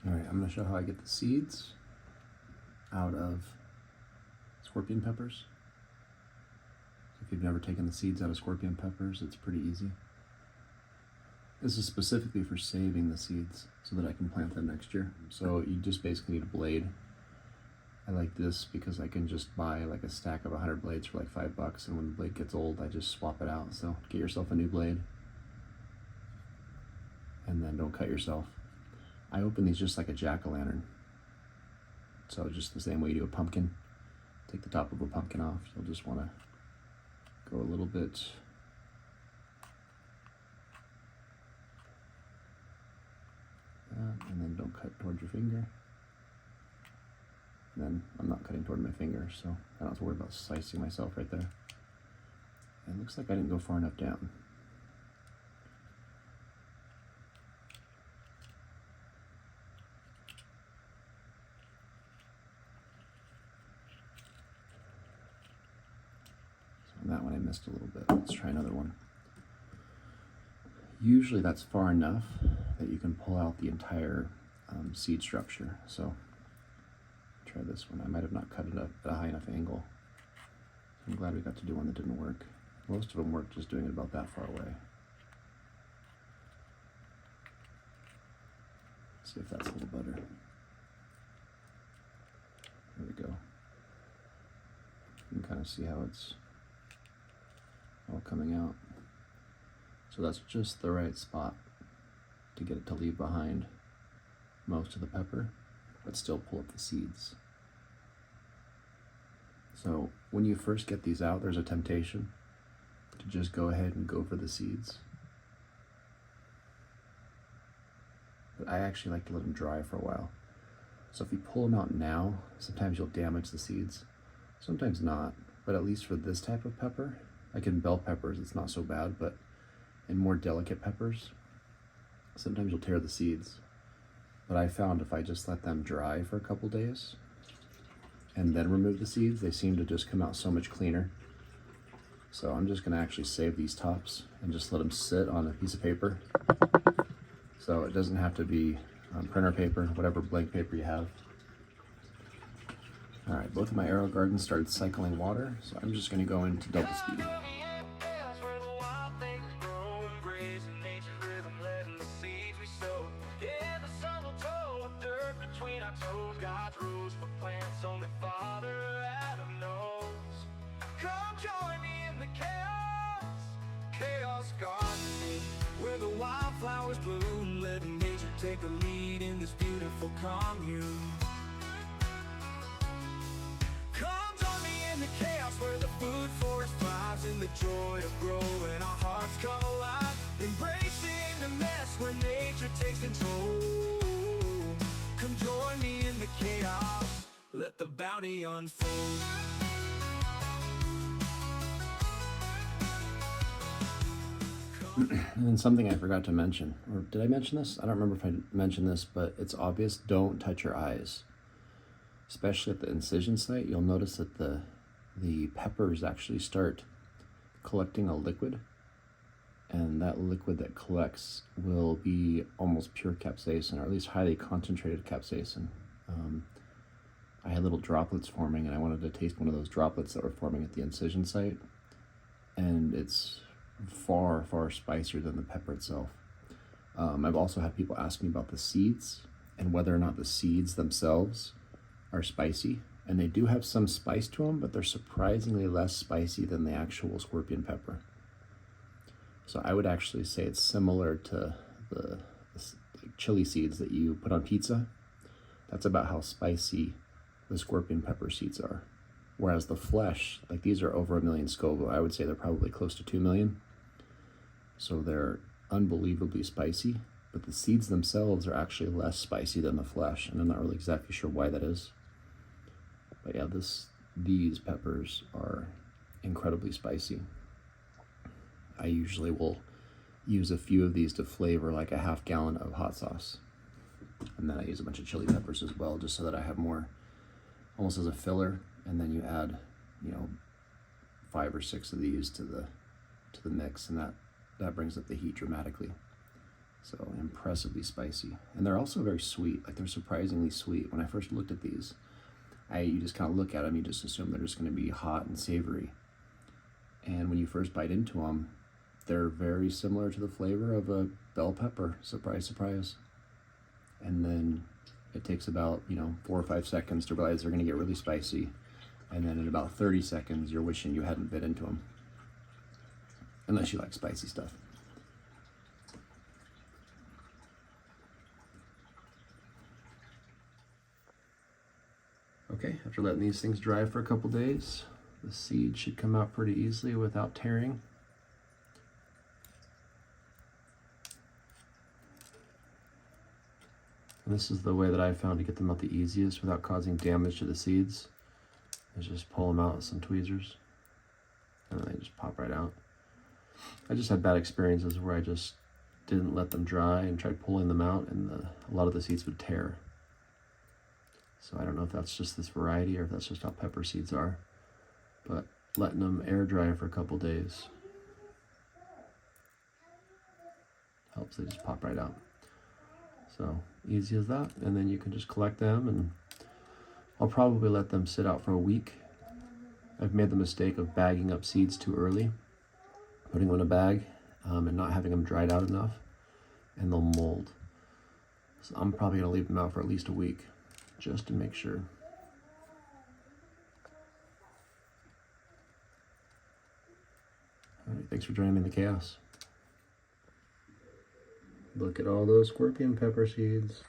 All right, I'm going to show how I get the seeds out of scorpion peppers. If you've never taken the seeds out of scorpion peppers, it's pretty easy. This is specifically for saving the seeds so that I can plant them next year. So you just basically need a blade. I like this because I can just buy like a stack of 100 blades for like $5, and when the blade gets old, I just swap it out. So get yourself a new blade, and then don't cut yourself. I open these just like a jack-o'-lantern. So just the same way you do a pumpkin. Take the top of a pumpkin off. You'll just want to go a little bit and then don't cut towards your finger. And then I'm not cutting toward my finger, so I don't have to worry about slicing myself right there. And it looks like I didn't go far enough down. So that one I missed a little bit. Let's try another one. Usually that's far enough that you can pull out the entire seed structure. So try this one. I might have not cut it up at a high enough angle. I'm glad we got to do one that didn't work. Most of them work just doing it about that far away. Let's see if that's a little better. There we go. You can kind of see how it's all coming out. So that's just the right spot to get it to leave behind most of the pepper, but still pull up the seeds. So when you first get these out, there's a temptation to just go ahead and go for the seeds. But I actually like to let them dry for a while. So if you pull them out now, sometimes you'll damage the seeds, sometimes not. But at least for this type of pepper, like in bell peppers, it's not so bad, but in more delicate peppers, sometimes you'll tear the seeds. But I found if I just let them dry for a couple days and then remove the seeds, they seem to just come out so much cleaner. So I'm just gonna actually save these tops and just let them sit on a piece of paper. So it doesn't have to be printer paper, whatever blank paper you have. All right, both of my arrow gardens started cycling water, so I'm just gonna go into double speed. Where the wildflowers bloom, letting nature take the lead in this beautiful commune. Come join me in the chaos where the food forest thrives, in the joy of growing our hearts come alive, embracing the mess where nature takes control. Come join me in the chaos, let the bounty unfold. And then something I forgot to mention, or did I mention this? I don't remember if I mentioned this, but it's obvious, don't touch your eyes. Especially at the incision site, you'll notice that the peppers actually start collecting a liquid, and that liquid that collects will be almost pure capsaicin, or at least highly concentrated capsaicin. I had little droplets forming, and I wanted to taste one of those droplets that were forming at the incision site, and it's far, far spicier than the pepper itself. I've also had people ask me about the seeds and whether or not the seeds themselves are spicy, and they do have some spice to them, but they're surprisingly less spicy than the actual scorpion pepper. So I would actually say it's similar to the chili seeds that you put on pizza. That's about how spicy the scorpion pepper seeds are. Whereas the flesh, like these are over 1 million Scoville, I would say they're probably close to 2 million. So they're unbelievably spicy, but the seeds themselves are actually less spicy than the flesh, and I'm not really exactly sure why that is. But yeah, these peppers are incredibly spicy. I usually will use a few of these to flavor like a half gallon of hot sauce. And then I use a bunch of chili peppers as well, just so that I have more, almost as a filler. And then you add, 5 or 6 of these to the mix, and that brings up the heat dramatically. So impressively spicy. And they're also very sweet. Like, they're surprisingly sweet. When I first looked at these, you just kind of look at them, you just assume they're just going to be hot and savory. And when you first bite into them, they're very similar to the flavor of a bell pepper. Surprise, surprise. And then it takes about, 4 or 5 seconds to realize they're going to get really spicy. And then in about 30 seconds, you're wishing you hadn't bit into them. Unless you like spicy stuff. Okay, after letting these things dry for a couple days, the seed should come out pretty easily without tearing. And this is the way that I found to get them out the easiest without causing damage to the seeds, is just pull them out with some tweezers, and then they just pop right out. I just had bad experiences where I just didn't let them dry and tried pulling them out, and a lot of the seeds would tear. So I don't know if that's just this variety or if that's just how pepper seeds are, but letting them air dry for a couple days helps. They just pop right out. So easy as that. And then you can just collect them, and I'll probably let them sit out for a week. I've made the mistake of bagging up seeds too early, putting them in a bag and not having them dried out enough, and they'll mold. So I'm probably gonna leave them out for at least a week, just to make sure. All right, thanks for joining me in the chaos. Look at all those scorpion pepper seeds.